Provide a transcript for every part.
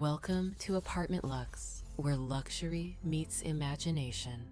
Welcome to Apartment Luxe, where luxury meets imagination.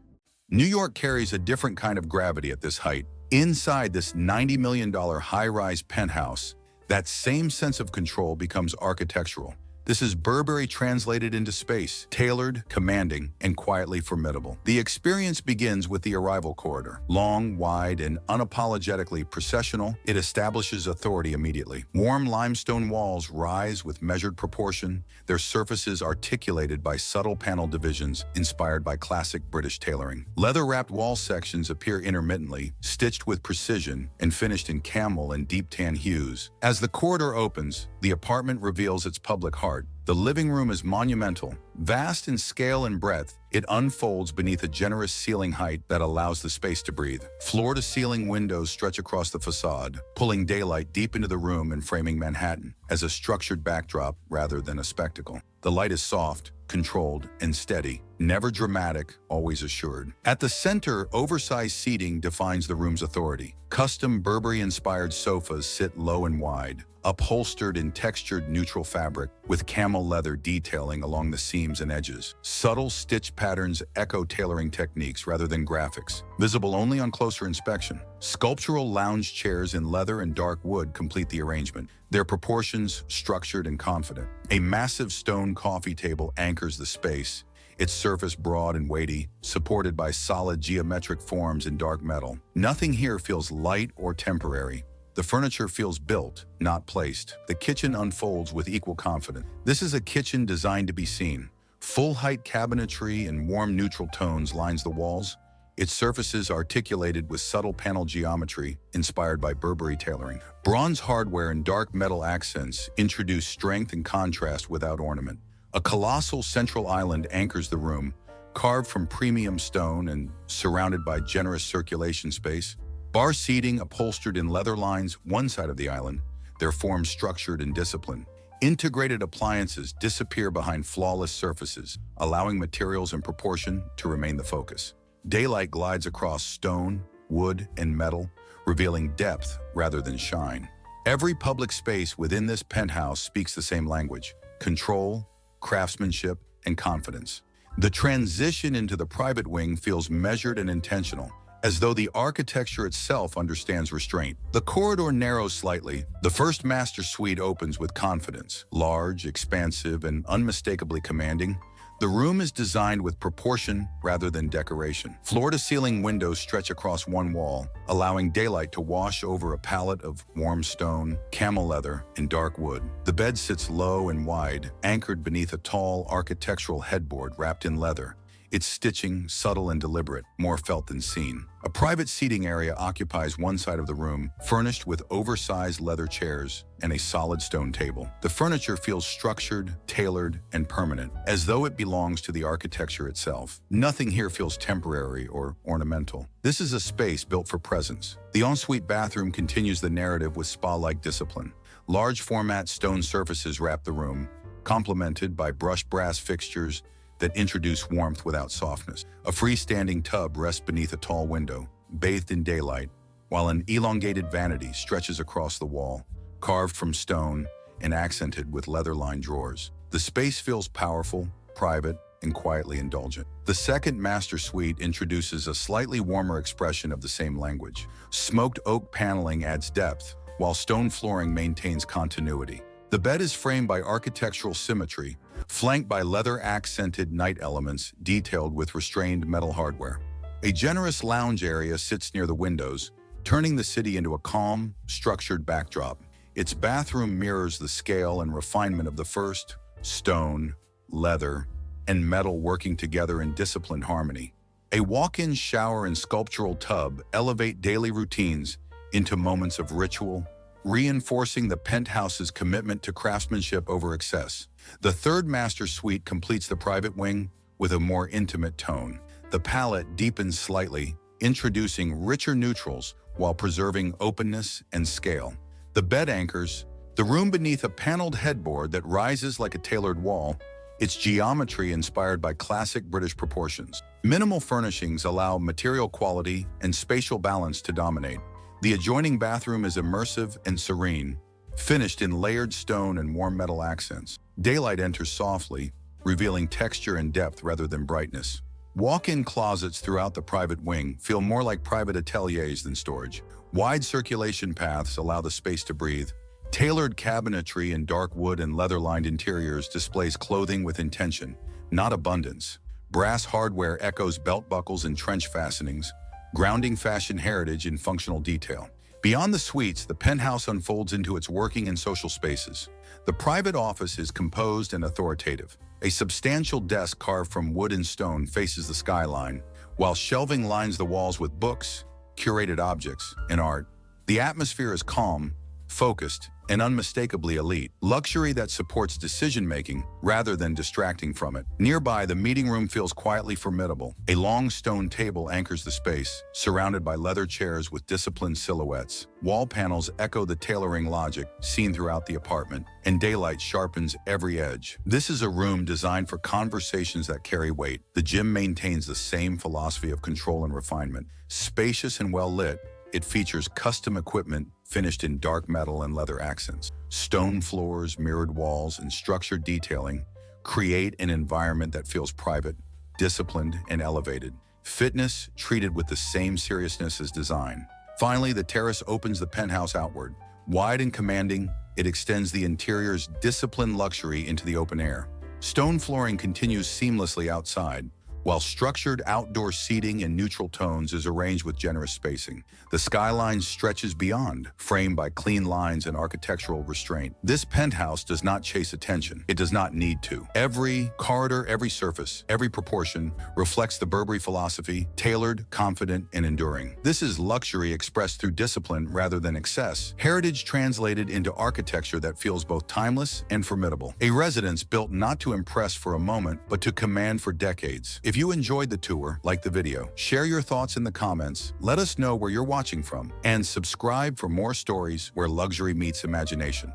New York carries a different kind of gravity at this height. Inside this $90 million high-rise penthouse, that same sense of control becomes architectural. This is Burberry translated into space, tailored, commanding, and quietly formidable. The experience begins with the arrival corridor. Long, wide, and unapologetically processional, it establishes authority immediately. Warm limestone walls rise with measured proportion, their surfaces articulated by subtle panel divisions inspired by classic British tailoring. Leather-wrapped wall sections appear intermittently, stitched with precision and finished in camel and deep tan hues. As the corridor opens, the apartment reveals its public heart. The living room is monumental. Vast in scale and breadth, it unfolds beneath a generous ceiling height that allows the space to breathe. Floor-to-ceiling windows stretch across the facade, pulling daylight deep into the room and framing Manhattan as a structured backdrop rather than a spectacle. The light is soft, controlled, and steady, never dramatic, always assured. At the center, oversized seating defines the room's authority. Custom Burberry-inspired sofas sit low and wide, upholstered in textured neutral fabric with camel leather detailing along the seams and edges. Subtle stitch patterns echo tailoring techniques rather than graphics, visible only on closer inspection. Sculptural lounge chairs in leather and dark wood complete the arrangement, their proportions structured and confident. A massive stone coffee table anchors the space, its surface broad and weighty, supported by solid geometric forms in dark metal. Nothing here feels light or temporary. The furniture feels built, not placed. The kitchen unfolds with equal confidence. This is a kitchen designed to be seen. Full-height cabinetry and warm neutral tones lines the walls, its surfaces articulated with subtle panel geometry inspired by Burberry tailoring. Bronze hardware and dark metal accents introduce strength and contrast without ornament. A colossal central island anchors the room, carved from premium stone and surrounded by generous circulation space. Bar seating upholstered in leather lines one side of the island, their forms structured and disciplined. Integrated appliances disappear behind flawless surfaces, allowing materials and proportion to remain the focus. Daylight glides across stone, wood, and metal, revealing depth rather than shine. Every public space within this penthouse speaks the same language: control, craftsmanship, and confidence. The transition into the private wing feels measured and intentional, as though the architecture itself understands restraint. The corridor narrows slightly. The first master suite opens with confidence. Large, expansive, and unmistakably commanding, the room is designed with proportion rather than decoration. Floor-to-ceiling windows stretch across one wall, allowing daylight to wash over a palette of warm stone, camel leather, and dark wood. The bed sits low and wide, anchored beneath a tall architectural headboard wrapped in leather. Its stitching, subtle and deliberate, more felt than seen. A private seating area occupies one side of the room, furnished with oversized leather chairs and a solid stone table. The furniture feels structured, tailored, and permanent, as though it belongs to the architecture itself. Nothing here feels temporary or ornamental. This is a space built for presence. The ensuite bathroom continues the narrative with spa-like discipline. Large format stone surfaces wrap the room, complemented by brushed brass fixtures that introduce warmth without softness. A freestanding tub rests beneath a tall window, bathed in daylight, while an elongated vanity stretches across the wall, carved from stone and accented with leather-lined drawers. The space feels powerful, private, and quietly indulgent. The second master suite introduces a slightly warmer expression of the same language. Smoked oak paneling adds depth, while stone flooring maintains continuity. The bed is framed by architectural symmetry, flanked by leather-accented night elements detailed with restrained metal hardware. A generous lounge area sits near the windows, turning the city into a calm, structured backdrop. Its bathroom mirrors the scale and refinement of the first: stone, leather, and metal working together in disciplined harmony. A walk-in shower and sculptural tub elevate daily routines into moments of ritual, reinforcing the penthouse's commitment to craftsmanship over excess. The third master suite completes the private wing with a more intimate tone. The palette deepens slightly, introducing richer neutrals while preserving openness and scale. The bed anchors the room beneath a paneled headboard that rises like a tailored wall, its geometry inspired by classic British proportions. Minimal furnishings allow material quality and spatial balance to dominate. The adjoining bathroom is immersive and serene, finished in layered stone and warm metal accents. Daylight enters softly, revealing texture and depth rather than brightness. Walk-in closets throughout the private wing feel more like private ateliers than storage. Wide circulation paths allow the space to breathe. Tailored cabinetry in dark wood and leather-lined interiors displays clothing with intention, not abundance. Brass hardware echoes belt buckles and trench fastenings, grounding fashion heritage in functional detail. Beyond the suites, the penthouse unfolds into its working and social spaces. The private office is composed and authoritative. A substantial desk carved from wood and stone faces the skyline, while shelving lines the walls with books, curated objects, and art. The atmosphere is calm, focused, and unmistakably elite. Luxury that supports decision-making rather than distracting from it. Nearby, the meeting room feels quietly formidable. A long stone table anchors the space, surrounded by leather chairs with disciplined silhouettes. Wall panels echo the tailoring logic seen throughout the apartment, and daylight sharpens every edge. This is a room designed for conversations that carry weight. The gym maintains the same philosophy of control and refinement. Spacious and well-lit, it features custom equipment finished in dark metal and leather accents. Stone floors, mirrored walls, and structured detailing create an environment that feels private, disciplined, and elevated. Fitness treated with the same seriousness as design. Finally, the terrace opens the penthouse outward. Wide and commanding, it extends the interior's disciplined luxury into the open air. Stone flooring continues seamlessly outside, while structured outdoor seating in neutral tones is arranged with generous spacing. The skyline stretches beyond, framed by clean lines and architectural restraint. This penthouse does not chase attention. It does not need to. Every corridor, every surface, every proportion reflects the Burberry philosophy, tailored, confident, and enduring. This is luxury expressed through discipline rather than excess. Heritage translated into architecture that feels both timeless and formidable. A residence built not to impress for a moment, but to command for decades. If you enjoyed the tour, like the video, share your thoughts in the comments, let us know where you're watching from, and subscribe for more stories where luxury meets imagination.